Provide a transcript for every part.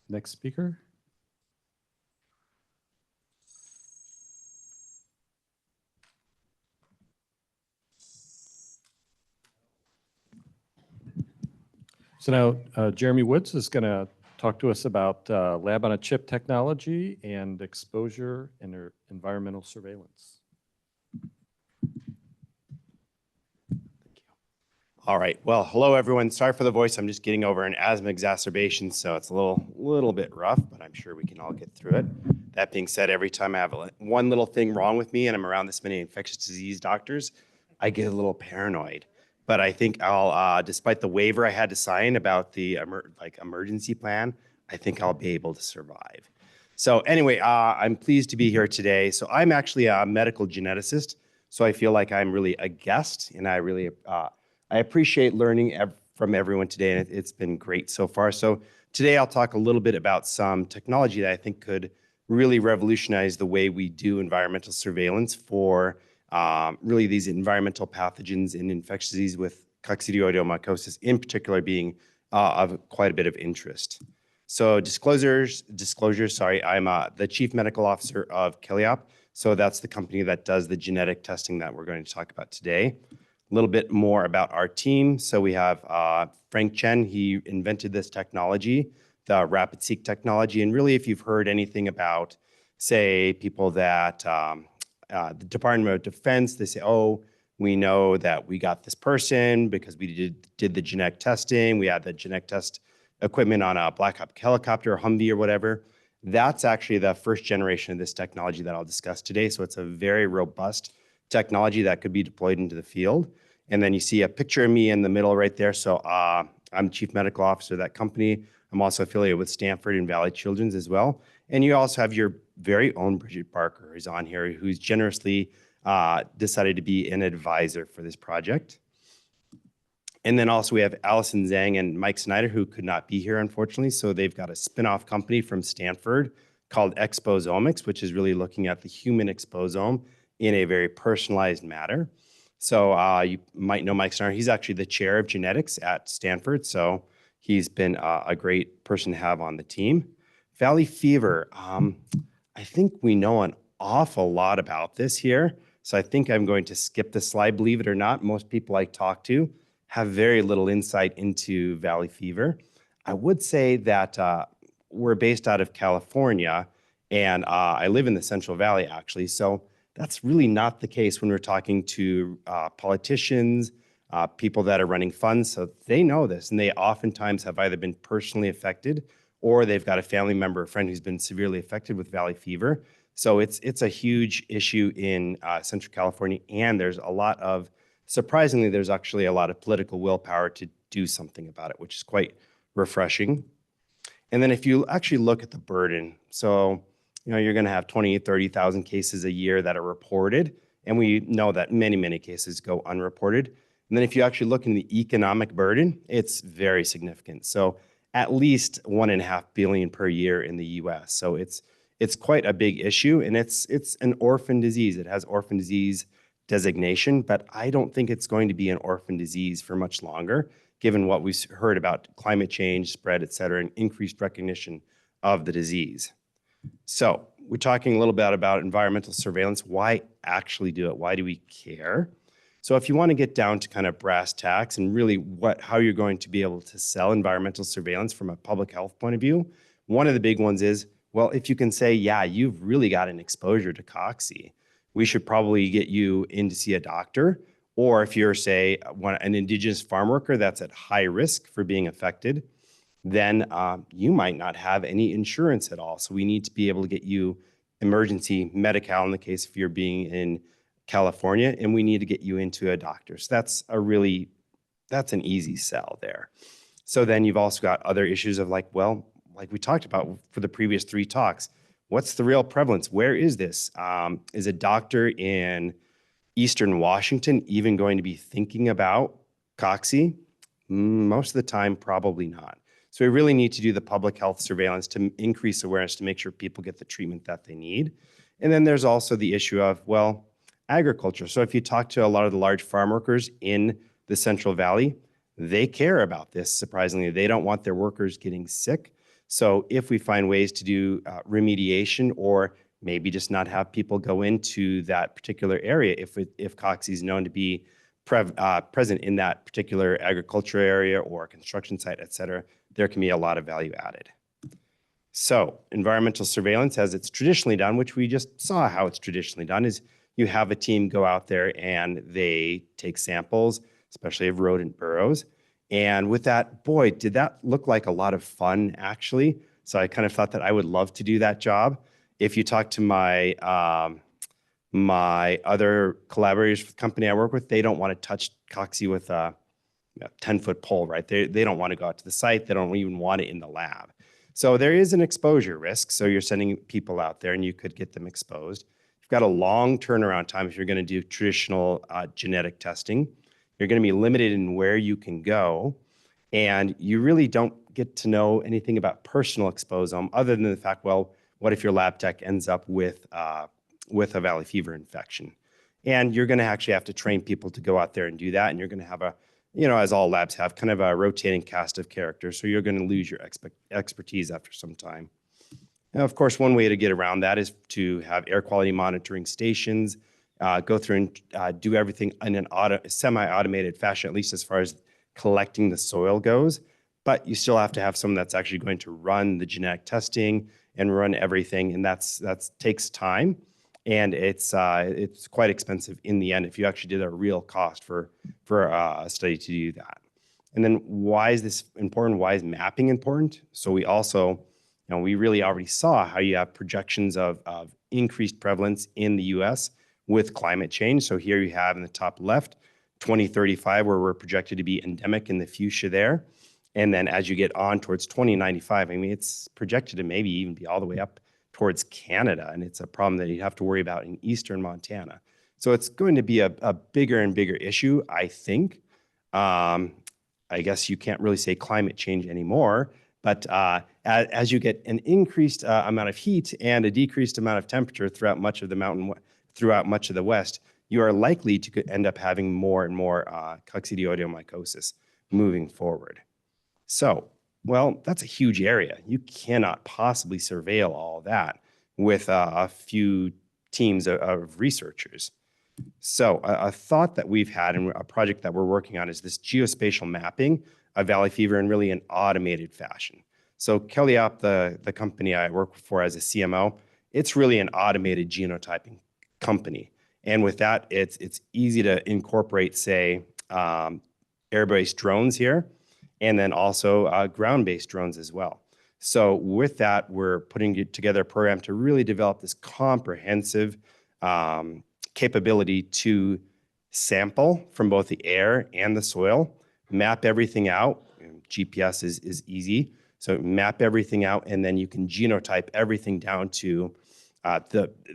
Next speaker. So now Jeremy Woods is going to talk to us about lab on a chip technology and exposure and environmental surveillance. All right. Well, hello, everyone. Sorry for the voice. I'm just getting over an asthma exacerbation, so it's a little bit rough, but I'm sure we can all get through it. That being said, every time I have one little thing wrong with me and I'm around this many infectious disease doctors, I get a little paranoid. But I think I'll, despite the waiver I had to sign about the emergency plan, I think I'll be able to survive. So anyway, I'm pleased to be here today. So I'm actually a medical geneticist, so I feel like I'm really a guest, and I appreciate learning from everyone today, and it's been great so far. So today I'll talk a little bit about some technology that I think could really revolutionize the way we do environmental surveillance for really these environmental pathogens in infectious disease, with coccidioidomycosis in particular being of quite a bit of interest. So disclosures, sorry, I'm the Chief Medical Officer of Keliop. So that's the company that does the genetic testing that we're going to talk about today. A little bit more about our team. So we have Frank Chen. He invented this technology, the RapidSeq technology. And really, if you've heard anything about, say, people that the Department of Defense, they say, oh, we know that we got this person because we did the genetic testing. We had the genetic test equipment on a Black Hawk helicopter, Humvee, or whatever. That's actually the first generation of this technology that I'll discuss today. So it's a very robust technology that could be deployed into the field. And then you see a picture of me in the middle right there. So I'm Chief Medical Officer of that company. I'm also affiliated with Stanford and Valley Children's as well. And you also have your very own Bridget Barker, who's on here, who's generously decided to be an advisor for this project. And then also we have Allison Zhang and Mike Snyder, who could not be here, unfortunately. So they've got a spin-off company from Stanford called Exposomics, which is really looking at the human exposome in a very personalized manner. So you might know Mike Snyder. He's actually the chair of genetics at Stanford. So he's been a great person to have on the team. Valley fever. I think we know an awful lot about this here. So I think I'm going to skip the slide. Believe it or not, most people I talk to have very little insight into valley fever. I would say that we're based out of California, and I live in the Central Valley, actually. So that's really not the case when we're talking to politicians, people that are running funds. So they know this, and they oftentimes have either been personally affected or they've got a family member or friend who's been severely affected with valley fever. So it's a huge issue in Central California, and surprisingly, there's actually a lot of political willpower to do something about it, which is quite refreshing. And then if you actually look at the burden, so you're going to have 20,000, 30,000 cases a year that are reported. And we know that many, many cases go unreported. And then if you actually look in the economic burden, it's very significant. So at least $1.5 billion per year in the US. So it's quite a big issue, and it's an orphan disease. It has orphan disease designation, but I don't think it's going to be an orphan disease for much longer, given what we've heard about climate change, spread, et cetera, and increased recognition of the disease. So we're talking a little bit about environmental surveillance. Why actually do it? Why do we care? So if you want to get down to kind of brass tacks and really how you're going to be able to sell environmental surveillance from a public health point of view, one of the big ones is, well, if you can say, yeah, you've really got an exposure to Cocci, we should probably get you in to see a doctor. Or if you're, say, an indigenous farm worker that's at high risk for being affected, then you might not have any insurance at all. So we need to be able to get you emergency Medi-Cal in the case if you're being in California, and we need to get you into a doctor. So that's an easy sell there. So then you've also got other issues of like we talked about for the previous 3 talks, what's the real prevalence? Where is this? Is a doctor in Eastern Washington even going to be thinking about Cocci? Most of the time, probably not. So we really need to do the public health surveillance to increase awareness to make sure people get the treatment that they need. And then there's also the issue of, agriculture. So if you talk to a lot of the large farm workers in the Central Valley, they care about this, surprisingly. They don't want their workers getting sick. So if we find ways to do remediation, or maybe just not have people go into that particular area if Cocci is known to be present in that particular agriculture area or construction site, et cetera, there can be a lot of value added. So environmental surveillance, as it's traditionally done, which we just saw how it's traditionally done, is you have a team go out there and they take samples, especially of rodent burrows. And with that, boy, did that look like a lot of fun, actually. So I kind of thought that I would love to do that job. If you talk to my my other collaborators with the company I work with, they don't want to touch Cocci with a 10-foot pole, right? They don't want to go out to the site. They don't even want it in the lab. So there is an exposure risk. So you're sending people out there and you could get them exposed. You've got a long turnaround time if you're going to do traditional genetic testing. You're going to be limited in where you can go. And you really don't get to know anything about personal exposome other than the fact, well, what if your lab tech ends up with a valley fever infection? And you're going to actually have to train people to go out there and do that. And you're going to have as all labs have, kind of a rotating cast of characters. So you're going to lose your expertise after some time. Now, of course, one way to get around that is to have air quality monitoring stations, go through and do everything in an semi-automated fashion, at least as far as collecting the soil goes. But you still have to have someone that's actually going to run the genetic testing and run everything, and that takes time. And it's quite expensive in the end if you actually did a real cost for a study to do that. And then why is this important? Why is mapping important? So we also, we really already saw how you have projections of increased prevalence in the US with climate change. So here you have in the top left, 2035, where we're projected to be endemic in the fuchsia there. And then as you get on towards 2095, it's projected to maybe even be all the way up towards Canada, and it's a problem that you have to worry about in eastern Montana. So it's going to be a bigger and bigger issue, I think. I guess you can't really say climate change anymore, but as you get an increased amount of heat and a decreased amount of temperature throughout much of the West, you are likely to end up having more and more coccidioidomycosis moving forward. So, well, that's a huge area. You cannot possibly surveil all that with a few teams of researchers. So a thought that we've had and a project that we're working on is this geospatial mapping of valley fever in really an automated fashion. So Kellyop, the company I work for as a CMO, it's really an automated genotyping company. And with that, it's easy to incorporate, say, air-based drones here, and then also ground-based drones as well. So with that, we're putting together a program to really develop this comprehensive capability to sample from both the air and the soil, map everything out. GPS is easy. So map everything out, and then you can genotype everything down to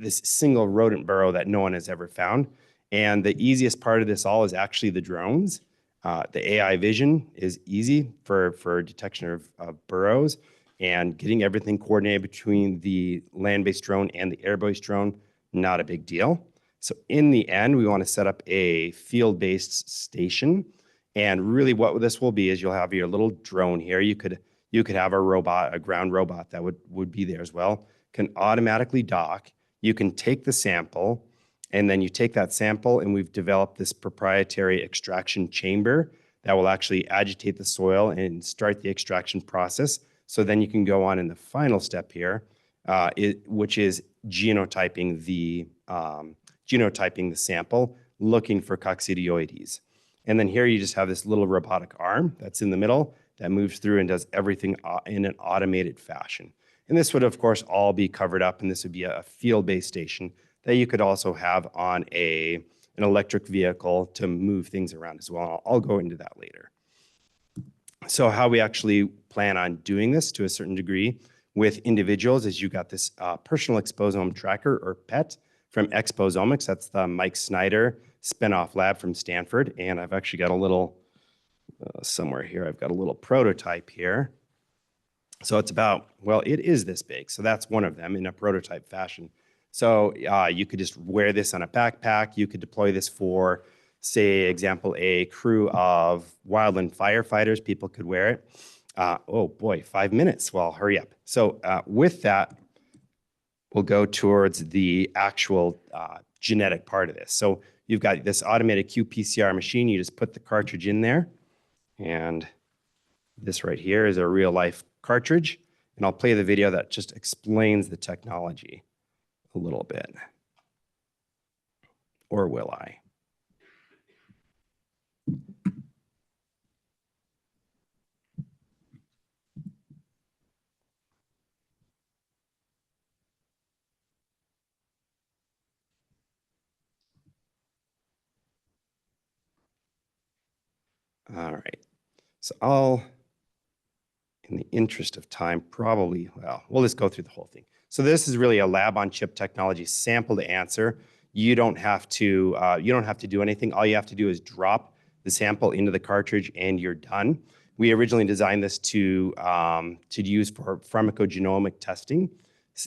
this single rodent burrow that no one has ever found. And the easiest part of this all is actually the drones. The AI vision is easy for detection of burrows, and getting everything coordinated between the land-based drone and the air-based drone, not a big deal. So in the end, we want to set up a field-based station. And really what this will be is you'll have your little drone here. You could have a ground robot that would be there as well, can automatically dock. You can take the sample, and then you take that sample, and we've developed this proprietary extraction chamber that will actually agitate the soil and start the extraction process. So then you can go on in the final step here, which is genotyping the sample, looking for Coccidioides. And then here you just have this little robotic arm that's in the middle that moves through and does everything in an automated fashion. And this would, of course, all be covered up, and this would be a field-based station that you could also have on an electric vehicle to move things around as well. I'll go into that later. So how we actually plan on doing this to a certain degree with individuals is you got this personal exposome tracker, or PET, from Exposomics. That's the Mike Snyder spinoff lab from Stanford. And I've actually got a little, somewhere here, I've got a little prototype here. So it's about, well, it is this big. So that's one of them in a prototype fashion. So you could just wear this on a backpack. You could deploy this for, say, example, a crew of wildland firefighters. People could wear it. Oh boy, 5 minutes. Well, hurry up. So with that, we'll go towards the actual genetic part of this. So you've got this automated qPCR machine. You just put the cartridge in there. And this right here is a real life cartridge. And I'll play the video that just explains the technology a little bit. Or will I? All right. So I'll, in the interest of time, probably, well, we'll just go through the whole thing. So this is really a lab on chip technology sample to answer. You don't have to do anything. All you have to do is drop the sample into the cartridge and you're done. We originally designed this to use for pharmacogenomic testing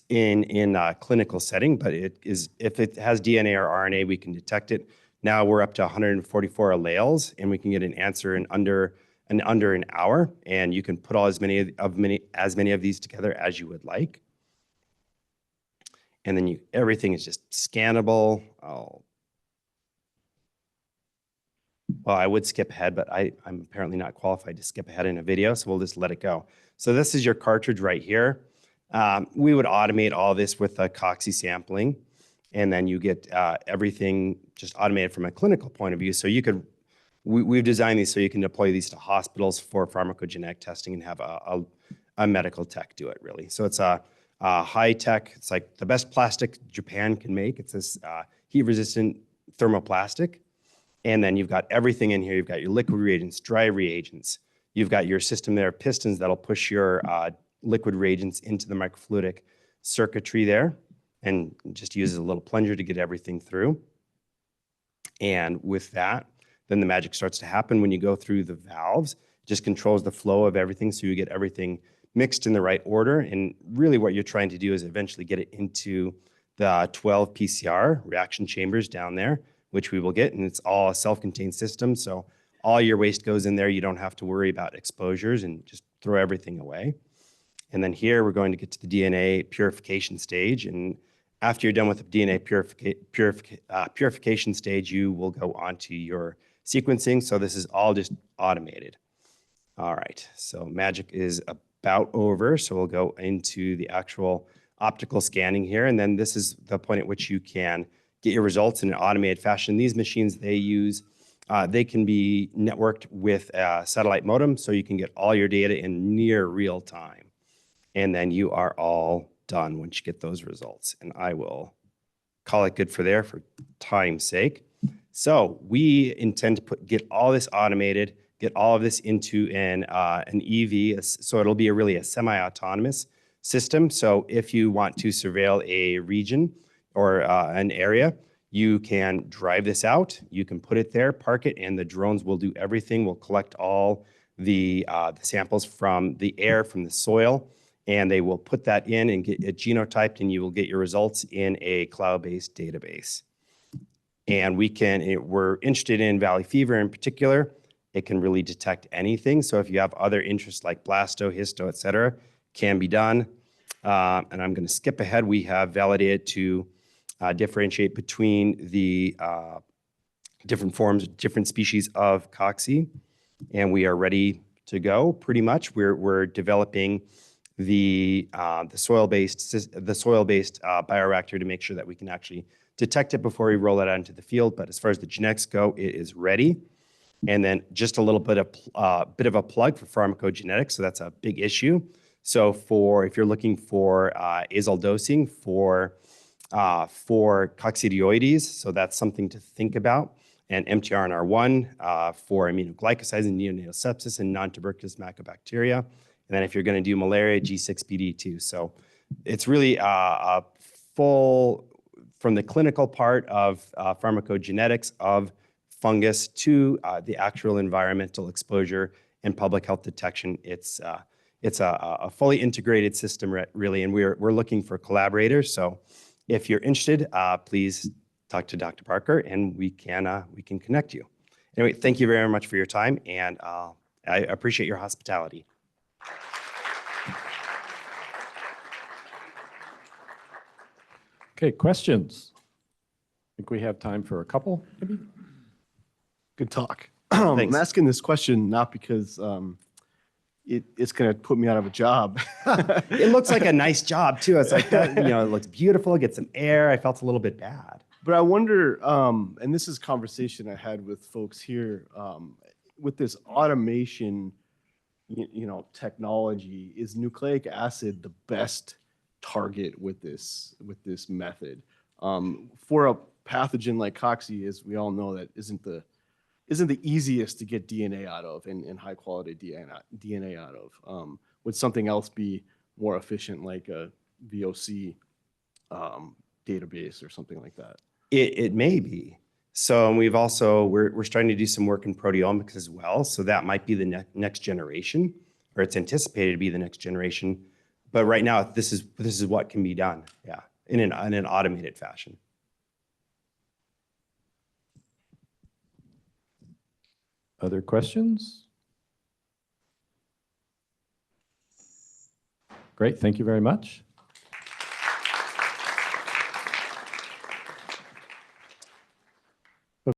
in a clinical setting, but if it has DNA or RNA, we can detect it. Now we're up to 144 alleles, and we can get an answer in under an hour, and you can put as many of these together as you would like. And then everything is just scannable. Well, I would skip ahead, but I'm apparently not qualified to skip ahead in a video, so we'll just let it go. So this is your cartridge right here. We would automate all this with a Cocci sampling, and then you get everything just automated from a clinical point of view. So we've designed these so you can deploy these to hospitals for pharmacogenetic testing and have a medical tech do it, really. So it's a high tech, it's like the best plastic Japan can make. It's this heat-resistant thermoplastic. And then you've got everything in here. You've got your liquid reagents, dry reagents. You've got your system there of pistons that'll push your liquid reagents into the microfluidic circuitry there, and just uses a little plunger to get everything through. And with that, then the magic starts to happen when you go through the valves. It just controls the flow of everything, so you get everything mixed in the right order. And really what you're trying to do is eventually get it into the 12 PCR reaction chambers down there, which we will get, and it's all a self-contained system. So all your waste goes in there. You don't have to worry about exposures and just throw everything away. And then here we're going to get to the DNA purification stage. And after you're done with the DNA purification stage, you will go on to your sequencing. So this is all just automated. All right, so magic is about over. So we'll go into the actual optical scanning here. And then this is the point at which you can get your results in an automated fashion. These machines they can be networked with a satellite modem, so you can get all your data in near real time. And then you are all done once you get those results. And I will call it good for time's sake. So we intend to get all this automated, get all of this into an EV, so it'll be really a semi-autonomous system. So if you want to surveil a region or an area, you can drive this out, you can put it there, park it, and the drones will do everything. We'll collect all the samples from the air, from the soil, and they will put that in and get it genotyped, and you will get your results in a cloud-based database. And we're interested in valley fever in particular. It can really detect anything. So if you have other interests like blasto, histo, et cetera, can be done. And I'm going to skip ahead. We have validated to differentiate between the different species of Cocci, and we are ready to go. Pretty much, we're developing the soil-based bioreactor to make sure that we can actually detect it before we roll it out into the field. But as far as the genetics go, it is ready. And then just a little bit of a plug for pharmacogenetics. So that's a big issue. So if you're looking for azole dosing for Coccidioides, so that's something to think about. And MTRNR1 for aminoglycosides and neonatal sepsis and non-tuberculous macrobacteria. And then if you're going to do malaria, G6PD2. So it's really a full, from the clinical part of pharmacogenetics of fungus to the actual environmental exposure and public health detection. It's a fully integrated system, really, and we're looking for collaborators. So if you're interested, please talk to Dr. Parker, and we can connect you. Anyway, thank you very much for your time, and I appreciate your hospitality. Okay, questions? I think we have time for a couple, maybe? Good talk. Thanks. I'm asking this question not because it's going to put me out of a job. It looks like a nice job too. It's like that, it looks beautiful, get some air. I felt a little bit bad. But I wonder, and this is a conversation I had with folks here, with this automation, technology, is nucleic acid the best target with this method? For a pathogen like Cocci, as we all know, that isn't the easiest to get DNA out of and high quality DNA out of. Would something else be more efficient, like a VOC database or something like that? It may be. So we're starting to do some work in proteomics as well. So that might be the next generation, or it's anticipated to be the next generation. But right now, this is what can be done. Yeah, in an automated fashion. Other questions? Great, thank you very much.